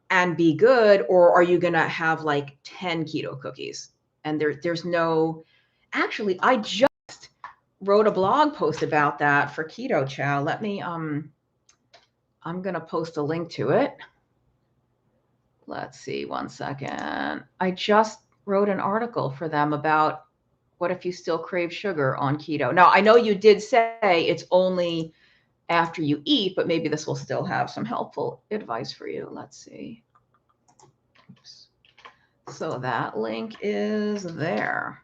and be good? Or are you going to have like 10 keto cookies? And there's no, actually, I just wrote a blog post about that for Keto Chow. Let me, I'm going to post a link to it. Let's see, one second. I just wrote an article for them about what if you still crave sugar on keto. Now, I know you did say it's only after you eat, but maybe this will still have some helpful advice for you. Let's see. Oops. So that link is there.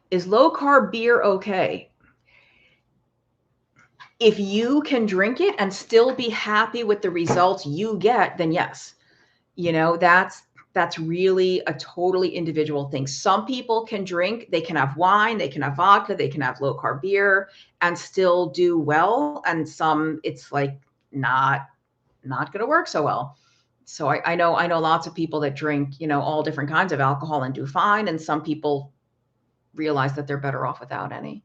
Is low carb beer okay? If you can drink it and still be happy with the results you get, then yes. That's really a totally individual thing. Some people can drink, they can have wine, they can have vodka, they can have low carb beer and still do well. And some, it's like not going to work so well. So I know lots of people that drink, all different kinds of alcohol and do fine. And some people realize that they're better off without any.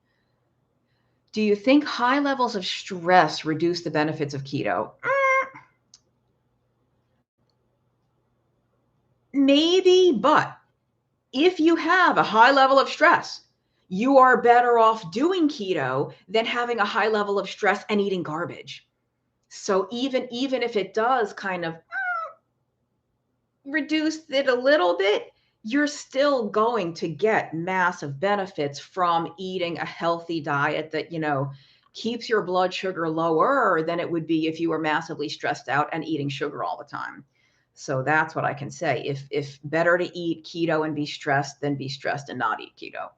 Do you think high levels of stress reduce the benefits of keto? Maybe, but if you have a high level of stress, you are better off doing keto than having a high level of stress and eating garbage. So even if it does kind of reduce it a little bit, you're still going to get massive benefits from eating a healthy diet that, keeps your blood sugar lower than it would be if you were massively stressed out and eating sugar all the time. So that's what I can say. If better to eat keto and be stressed than be stressed and not eat keto.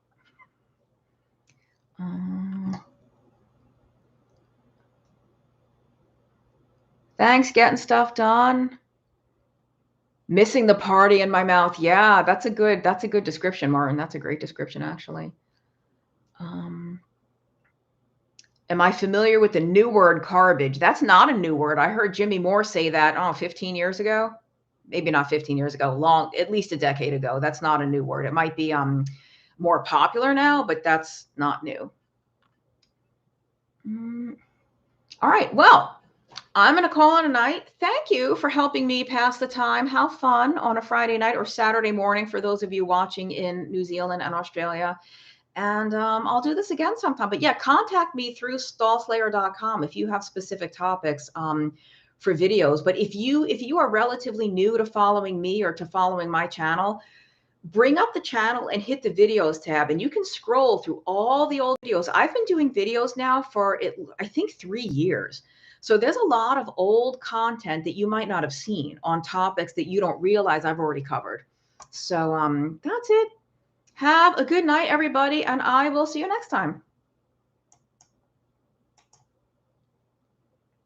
Thanks, getting stuff done. Missing the party in my mouth. Yeah, that's a good description, Martin. That's a great description, actually. Am I familiar with the new word garbage? That's not a new word. I heard Jimmy Moore say that, 15 years ago. Maybe not 15 years ago, at least a decade ago. That's not a new word. It might be more popular now, but that's not new. All right. Well, I'm going to call it a night. Thank you for helping me pass the time. Have fun on a Friday night or Saturday morning for those of you watching in New Zealand and Australia. And I'll do this again sometime. But yeah, contact me through stallslayer.com if you have specific topics for videos. But if you are relatively new to following me or to following my channel, bring up the channel and hit the videos tab, and you can scroll through all the old videos. I've been doing videos now for I think 3 years. So there's a lot of old content that you might not have seen on topics that you don't realize I've already covered. So that's it. Have a good night, everybody, and I will see you next time.